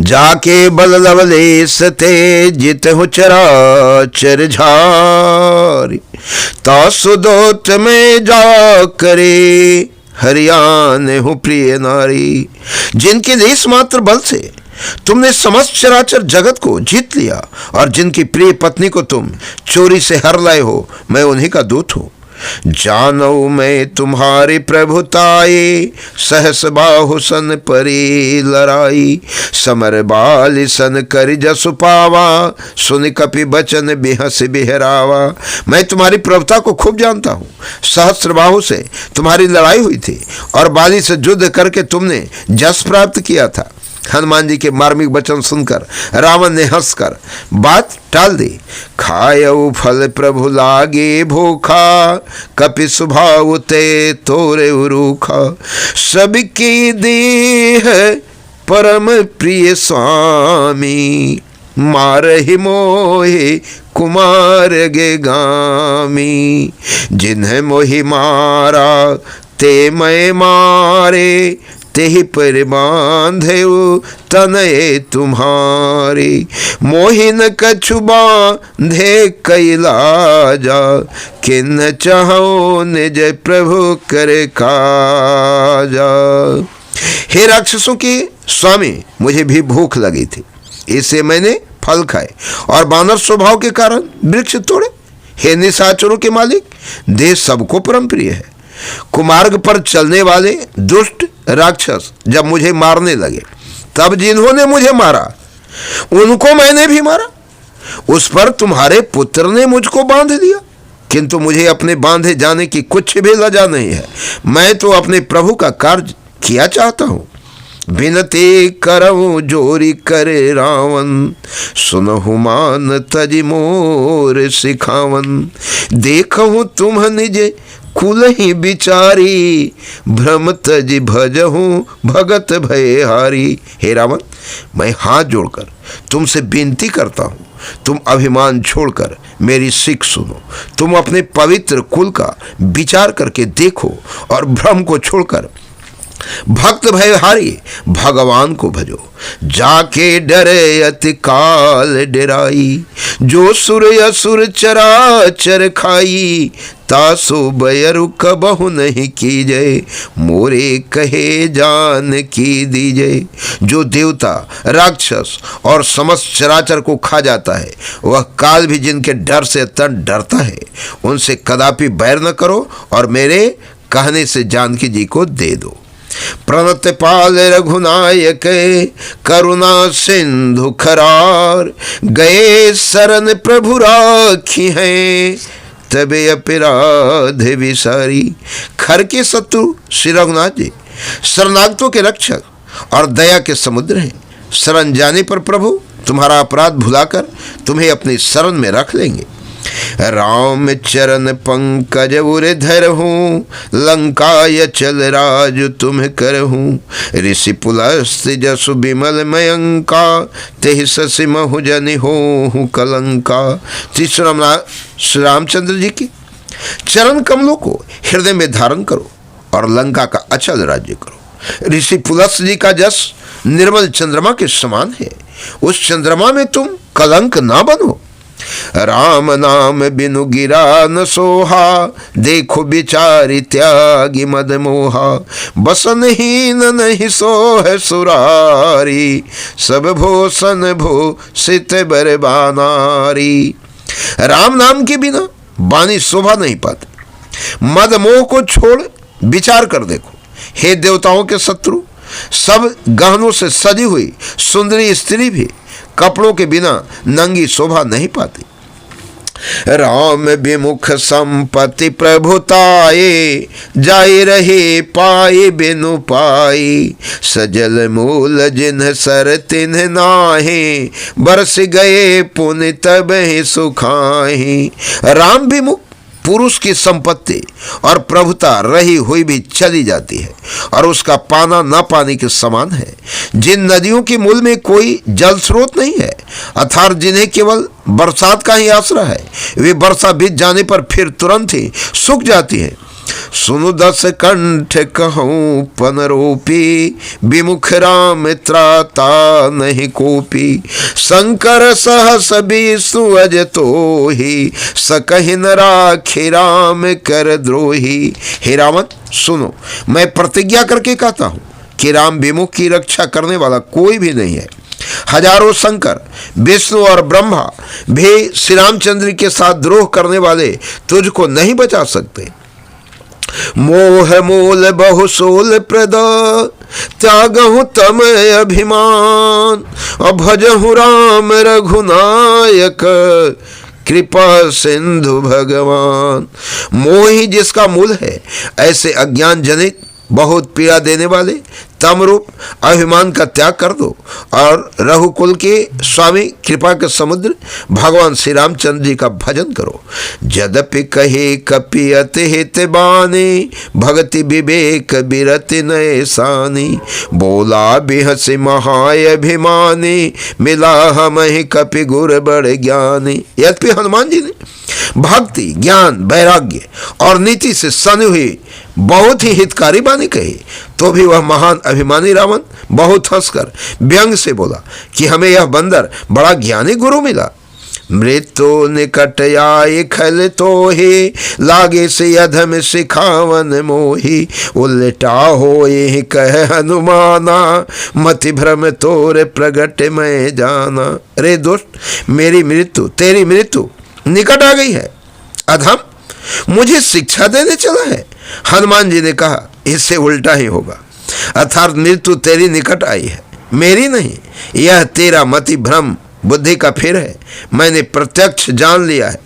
जाके बल लवलेश ते जित हो चराचर झारी। तासुदोत में जा करे हरियाण हूँ प्रिय नारी। जिनके लेस मात्र बल से तुमने समस्त चराचर जगत को जीत लिया और जिनकी प्रिय पत्नी को तुम चोरी से हर लाए हो, मैं उन्हीं का दूत हूँ। जानऊ मैं तुम्हारी प्रभुताए, सहस बाहु सन परी लड़ाई। समर बाल सन कर जसु पावा, सुन कपि बचन बिहस बिहरावा। मैं तुम्हारी प्रभुता को खूब जानता हूँ। सहस्र बाहु से तुम्हारी लड़ाई हुई थी और बाली से युद्ध करके तुमने जस प्राप्त किया था। हनुमान जी के मार्मिक वचन सुनकर रावण ने हंसकर बात टाल दी। खायऊ फल प्रभु लागे भूखा, कपि स्वभाव ते तोरे उरूखा। सबकी देह परम प्रिय स्वामी, मारहि मोहि कुमार गे गामी। जिन्हें मोहि मारा ते मैं मारे, तेहि पर बांधेउ तनये तुम्हारी। मोहिन कछु बांधे कैलाजा, किन चाहो निज प्रभु कर काजा। हे राक्षसों के स्वामी, मुझे भी भूख लगी थी, इससे मैंने फल खाए और बानर स्वभाव के कारण वृक्ष तोड़े। हे निशाचरों के मालिक, देह सबको परम प्रिय है। कुमार्ग पर चलने वाले दुष्ट राक्षस जब मुझे मारने लगे, तब जिन्होंने मुझे मारा उनको मैंने भी मारा। उस पर तुम्हारे पुत्र ने मुझको बांध दिया, किंतु मुझे अपने बांधे जाने की कुछ भी लज्जा नहीं है। मैं तो अपने प्रभु का कार्य किया चाहता हूँ। बिनती करऊं जोरी करे रावण, सुनहु मान तज मोर सिखावन। देखहु तुम निज कुल ही बिचारी, भ्रम तज भजहूँ भगत भयहारी। हे रावण, मैं हाथ जोड़कर तुमसे विनती करता हूँ, तुम अभिमान छोड़कर मेरी सीख सुनो। तुम अपने पवित्र कुल का विचार करके देखो और भ्रम को छोड़कर भक्त भयहारी भगवान को भजो। जाके डरे अति काल डराई, जो सुर असुर चराचर खाई। तासो बयरु कबहु नहीं कीजय, मोरे कहे जान की दीजय। जो देवता राक्षस और समस्त चराचर को खा जाता है, वह काल भी जिनके डर से अत्यंत डरता है। उनसे कदापि बैर न करो और मेरे कहने से जानकी जी को दे दो। प्रणत पाल रघुनायक, करुणा सिंधु खरार। गए शरण प्रभु राखी हैं, तबे अपराध विसारी। खर के शत्रु श्री रघुनाथ जी शरणागतों के रक्षक और दया के समुद्र हैं। शरण जाने पर प्रभु तुम्हारा अपराध भुलाकर तुम्हें अपनी शरण में रख लेंगे। राम चरण पंकज उर धरहूँ, लंकाय चल राज तुम करहूँ। ऋषि पुलस्त जसु बिमल मयंका, तेहि शशि महु जनि होहु कलंका। श्री रामचंद्र जी की चरण कमलों को हृदय में धारण करो और लंका का अचल राज्य करो। ऋषि पुलस्त जी का जस निर्मल चंद्रमा के समान है, उस चंद्रमा में तुम कलंक ना बनो। राम नाम बिनु गिरा न सोहा, देखो बिचारी त्यागी मद मोहा। बसनहीन नहीं सोह सुरारी, सब भूषण भूषित बरबानारी। राम नाम के बिना बानी शोभा नहीं पाती। मद मोह को छोड़ विचार कर देखो। हे देवताओं के शत्रु, सब गहनों से सजी हुई सुंदरी स्त्री भी कपड़ों के बिना नंगी शोभा नहीं पाती। राम विमुख संपत्ति प्रभुताए, जाय रहे पाए बिनु पाई। सजल मूल जिन्ह सर तिन्ह नाहे, बरस गए पुण्य तब ही सुखाही। राम विमुख पुरुष की संपत्ति और प्रभुता रही हुई भी चली जाती है और उसका पाना न पाने के समान है। जिन नदियों के मूल में कोई जल स्रोत नहीं है, अर्थात जिन्हें केवल बरसात का ही आसरा है, वे वर्षा बीत जाने पर फिर तुरंत ही सूख जाती है। सुनु दस कंठ कहूँ पनरोपी, विमुख राम त्राता नहीं कोपी। शंकर सहस विष्णु अज तोहि, सकहि न राखि राम कर द्रोही। हे रावण सुनो, मैं प्रतिज्ञा करके कहता हूँ कि राम विमुख की रक्षा करने वाला कोई भी नहीं है। हजारों शंकर, विष्णु और ब्रह्मा भी श्री रामचंद्र के साथ द्रोह करने वाले तुझको नहीं बचा सकते। मोह मूल बहुसूल प्रद, त्यागहु तम अभिमान। भजहु राम रघुनायक, कृपा सिंधु भगवान। मोह ही जिसका मूल है, ऐसे अज्ञान जनित बहुत पीड़ा देने वाले तम रूप अभिमान का त्याग कर दो और रघुकुल के स्वामी कृपा के समुद्र भगवान श्री रामचंद्र जी का भजन करो। यद्यपि कहे कपि अति हित बानी, भक्ति विवेक बिरति नए सानी। बोला बिहसि महाय अभिमानी, मिला हमहि कपि गुर बड़ ज्ञानी। यद्यपि हनुमान जी ने भक्ति, ज्ञान, वैराग्य और नीति से सनी हुई बहुत ही हितकारी बानी कही, तो भी वह महान अभिमानी रावण बहुत हंसकर व्यंग से बोला कि हमें यह बंदर बड़ा ज्ञानी गुरु मिला। मृत्यु निकट आए खल तो ही, लागे से अधम सिखावन मोही। उल्टा हो यही कह हनुमाना, मति भ्रम तोर प्रगट में जाना। रे दुष्ट, मेरी मृत्यु, तेरी मृत्यु निकट आ गई है। अधम मुझे शिक्षा देने चला है। हनुमान जी ने कहा इससे उल्टा ही होगा, अर्थात मृत्यु तेरी निकट आई है, मेरी नहीं। यह तेरा मति भ्रम बुद्धि का फेर है। मैंने प्रत्यक्ष जान लिया है